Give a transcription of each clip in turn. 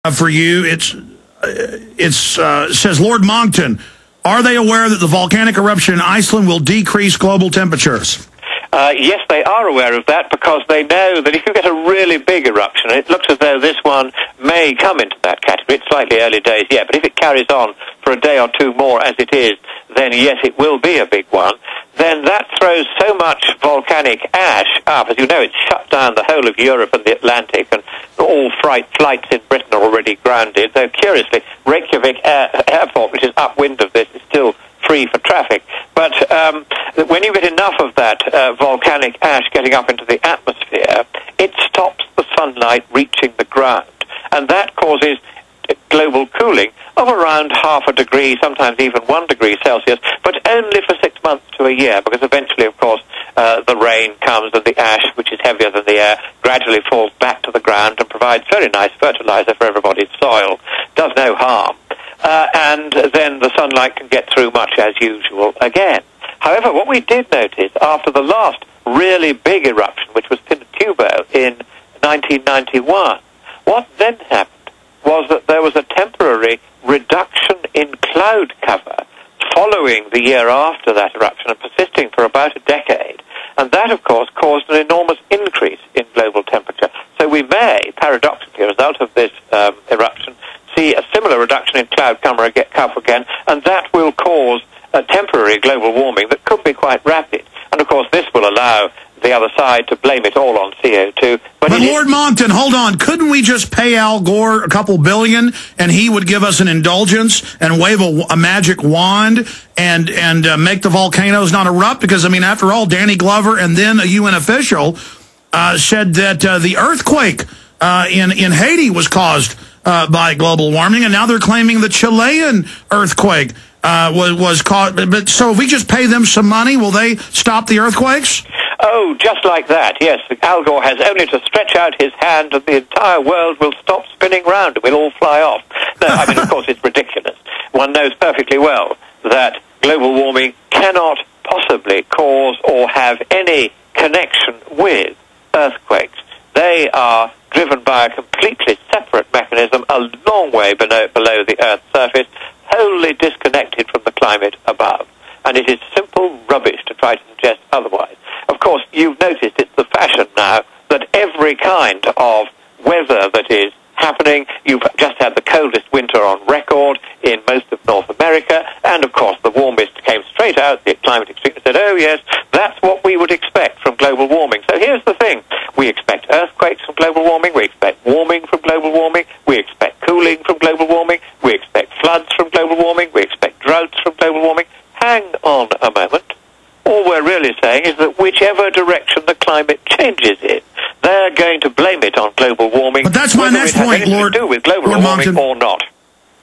For you, it says, Lord Monckton, are they aware that the volcanic eruption in Iceland will decrease global temperatures? Yes, they are aware of that because they know that if you get a really big eruption, it looks as though this one may come into that category. It's slightly early days yet, but if it carries on for a day or two more as it is, then yes, it will be a big one. Then that throws so much volcanic ash up. As you know, it's shut down the whole of Europe and the Atlantic, and all flights in Britain are already grounded. Though, curiously, Reykjavik Airport, which is upwind of this, is still free for traffic. But when you get enough of that volcanic ash getting up into the atmosphere, it stops the sunlight reaching the ground. And that causes global cooling of around 0.5 degree, sometimes even 1 degree Celsius, but only for 6 months to a year, because eventually, of course, the rain comes and the ash, which is heavier than the air, gradually falls back to the ground and provides very nice fertilizer for everybody's soil. Does no harm. And then the sunlight can get through much as usual again. However, what we did notice after the last really big eruption, which was Pinatubo in 1991, what then happened was that there was a temporary reduction in cloud cover following the year after that eruption and persisting for about a decade. And that, of course, caused an enormous increase in global temperature. So we may, paradoxically, as a result of this eruption, see a similar reduction in cloud cover again, and that will cause a temporary global warming that could be quite rapid. And, of course, this will allow the other side to blame it all on CO2. But Lord Monckton, hold on. Couldn't we just pay Al Gore a couple billion and he would give us an indulgence and wave a magic wand and make the volcanoes not erupt? Because, I mean, after all, Danny Glover and then a UN official said that the earthquake in Haiti was caused by global warming, and now they're claiming the Chilean earthquake was caused. But so if we just pay them some money, will they stop the earthquakes? Oh, just like that, yes. Al Gore has only to stretch out his hand and the entire world will stop spinning round and we'll all fly off. No, I mean, of course, it's ridiculous. One knows perfectly well that global warming cannot possibly cause or have any connection with earthquakes. They are driven by a completely separate mechanism a long way below the Earth's surface, wholly disconnected from the climate above. And it is simple rubbish to try to suggest otherwise. Of course, you've noticed it's the fashion now that every kind of weather that is happening, you've just had the coldest winter on record in most of North America, and of course the warmest came straight out, the climate extreme said, oh yes, that's what we would expect from global warming. So here's the thing, we expect earthquakes from global warming, we expect warming from global warming, we expect cooling from global warming, we expect floods from global warming, we expect droughts from global warming. Hang on a moment. All we're really saying is that whichever direction the climate changes in, they're going to blame it on global warming. But that's my next point, Lord. To do with global warming Monckton, or not.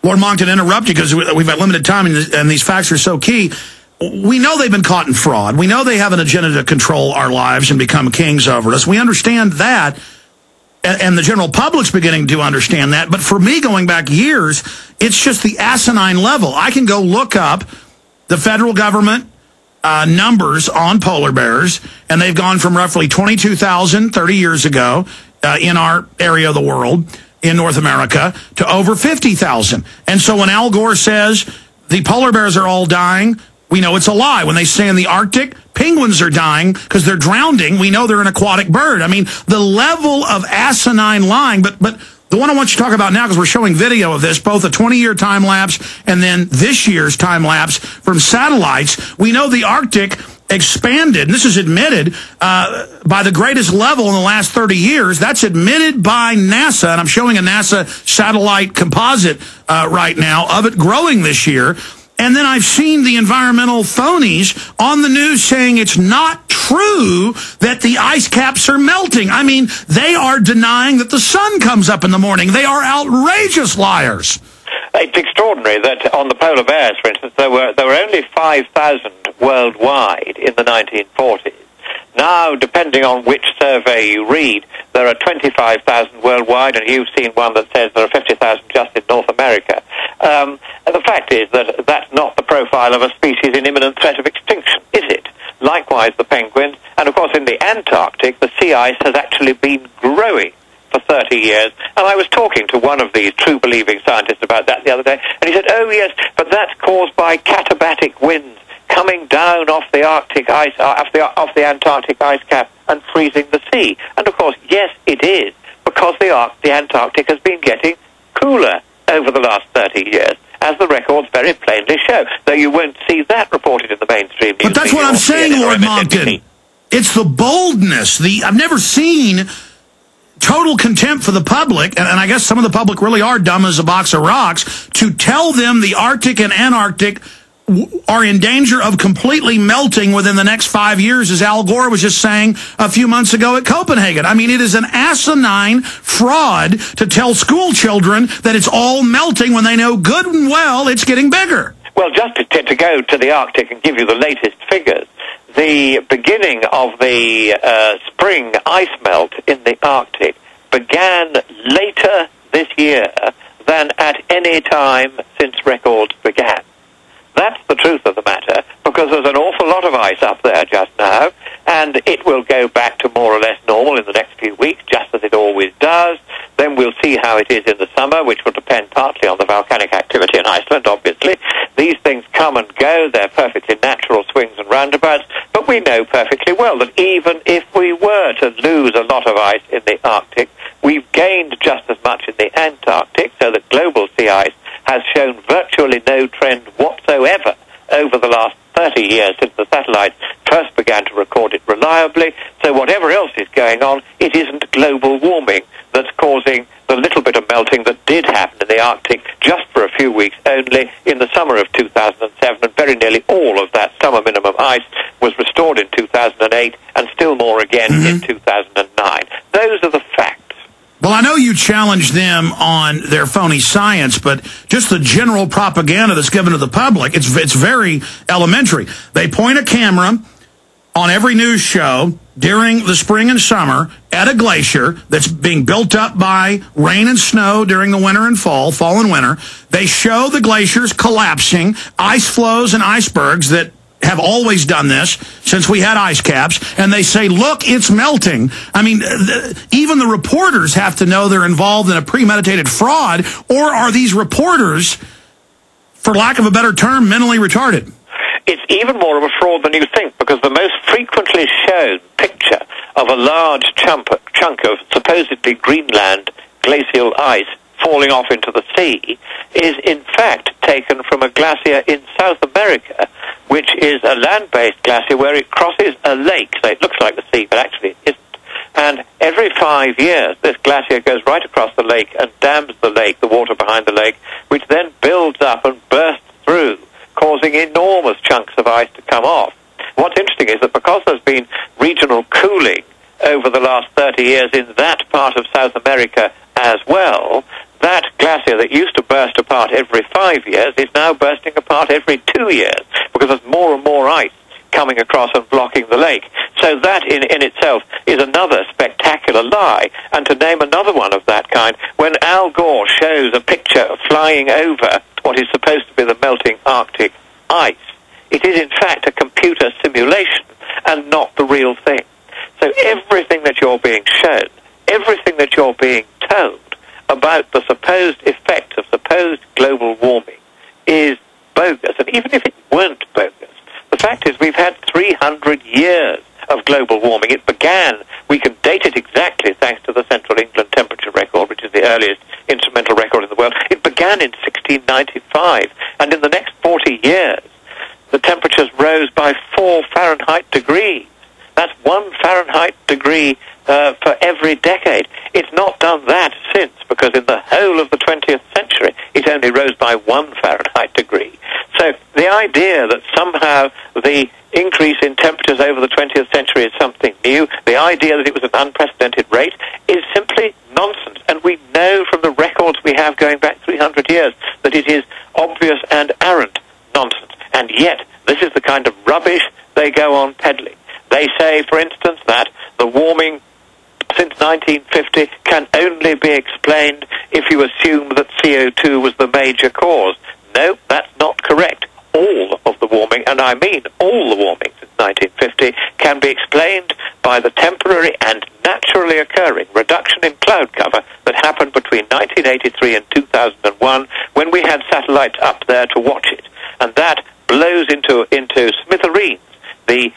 Lord Monckton, interrupt you because we've got limited time and these facts are so key. We know they've been caught in fraud. We know they have an agenda to control our lives and become kings over us. We understand that, and the general public's beginning to understand that. But for me, going back years, it's just the asinine level. I can go look up the federal government numbers on polar bears, and they've gone from roughly 22,000 30 years ago in our area of the world, in North America, to over 50,000. And so when Al Gore says the polar bears are all dying, we know it's a lie. When they say in the Arctic, penguins are dying because they're drowning, we know they're an aquatic bird. I mean, the level of asinine lying, but the one I want you to talk about now, because we're showing video of this, both a 20-year time lapse and then this year's time lapse from satellites. We know the Arctic expanded, and this is admitted by the greatest level in the last 30 years. That's admitted by NASA, and I'm showing a NASA satellite composite right now of it growing this year. And then I've seen the environmental phonies on the news saying it's not true that the ice caps are melting. I mean, they are denying that the sun comes up in the morning. They are outrageous liars. It's extraordinary that on the polar bears, for instance, there were only 5,000 worldwide in the 1940s. Now, depending on which survey you read, there are 25,000 worldwide, and you've seen one that says there are 50,000 just in North America. And the fact is that that's not the profile of a species in imminent threat of extinction, is it? Likewise, the penguins, and of course in the Antarctic, the sea ice has actually been growing for 30 years. And I was talking to one of these true-believing scientists about that the other day, and he said, oh, yes, but that's caused by katabatic winds coming down off the Arctic ice, off the Antarctic ice cap and freezing the sea. And, of course, yes, it is, because the Antarctic has been getting cooler over the last 30 years, as the records very plainly show, though you won't see that reported in the mainstream news. But that's what I'm saying, Lord Monckton. It's the boldness. I've never seen total contempt for the public, and I guess some of the public really are dumb as a box of rocks, to tell them the Arctic and Antarctic are in danger of completely melting within the next 5 years, as Al Gore was just saying a few months ago at Copenhagen. I mean, it is an asinine fraud to tell school children that it's all melting when they know good and well it's getting bigger. Well, just to go to the Arctic and give you the latest figures, the beginning of the spring ice melt in the Arctic began later this year than at any time since records began. That's the truth of the matter, because there's an awful lot of ice up there just now, and it will go back to more or less normal in the next few weeks, just as it always does. Then we'll see how it is in the summer, which will depend partly on the volcanic activity in Iceland, obviously. These things come and go. They're perfectly natural swings and roundabouts, but we know perfectly well that even if we were to lose a lot of ice in the Arctic, we've gained just as much in the Antarctic, so that global sea ice has shown virtually no trend whatsoever over the last 30 years since the satellites first began to record it reliably. So whatever else is going on, it isn't global warming that's causing the little bit of melting that did happen in the Arctic just for a few weeks only in the summer of 2007, and very nearly all of that summer minimum ice was restored in 2008 and still more again in 2009. Those are the facts. Well, I know you challenge them on their phony science, but just the general propaganda that's given to the public, it's very elementary. They point a camera on every news show during the spring and summer at a glacier that's being built up by rain and snow during the winter and fall and winter. They show the glaciers collapsing, ice flows and icebergs that have always done this since we had ice caps, and they say, look, it's melting. I mean, even the reporters have to know they're involved in a premeditated fraud, or are these reporters, for lack of a better term, mentally retarded? It's even more of a fraud than you think, because the most frequently shown picture of a large chunk of supposedly Greenland glacial ice falling off into the sea is in fact taken from a glacier in South America, which is a land-based glacier where it crosses a lake. So it looks like the sea, but actually it isn't. And every 5 years, this glacier goes right across the lake and dams the lake, the water behind the lake, which then builds up and bursts through, causing enormous chunks of ice to come off. What's interesting is that because there's been regional cooling over the last 30 years in that part of South America as well, that glacier that used to burst apart every 5 years is now bursting apart every 2 years, because there's more and more ice coming across and blocking the lake. So that in itself is another spectacular lie. And to name another one of that kind, when Al Gore shows a picture flying over what is supposed to be the melting Arctic ice, it is in fact a computer simulation and not the real thing. So everything that you're being shown, everything that you're being told about the supposed effects of supposed global warming is bogus. And even if it weren't bogus, the fact is we've had 300 years of global warming. It began, we can date it exactly thanks to the Central England temperature record, which is the earliest instrumental record in the world. It began in 1695, and in the next 40 years, the temperatures rose by 4 Fahrenheit degrees. That's 1 Fahrenheit degree for every decade. It's not done that since, because in the whole of the 20th century, it only rose by 1 Fahrenheit degree. So the idea that somehow the increase in temperatures over the 20th century is something new, the idea that it was an unprecedented rate, is simply nonsense. And we know from the records we have going back 300 years that it is obvious and arrant nonsense. And yet, this is the kind of rubbish they go on peddling. They say, for instance, that the warming since 1950 can only be explained if you assume that CO2 was the major cause. No, that's not correct. All of the warming, and I mean all the warming since 1950 can be explained by the temporary and naturally occurring reduction in cloud cover that happened between 1983 and 2001 when we had satellites up there to watch it. And that blows into smithereens the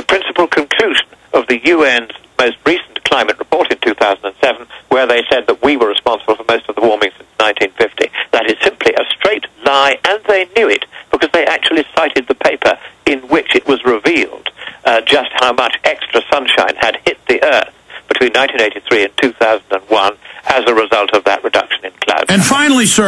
principal conclusion of the UN's most recent climate report in 2007, where they said that we were responsible for most of the warming since 1950. That is simply a straight lie, and they knew it because they actually cited the paper in which it was revealed just how much extra sunshine had hit the Earth between 1983 and 2001 as a result of that reduction in cloud. And finally, sir,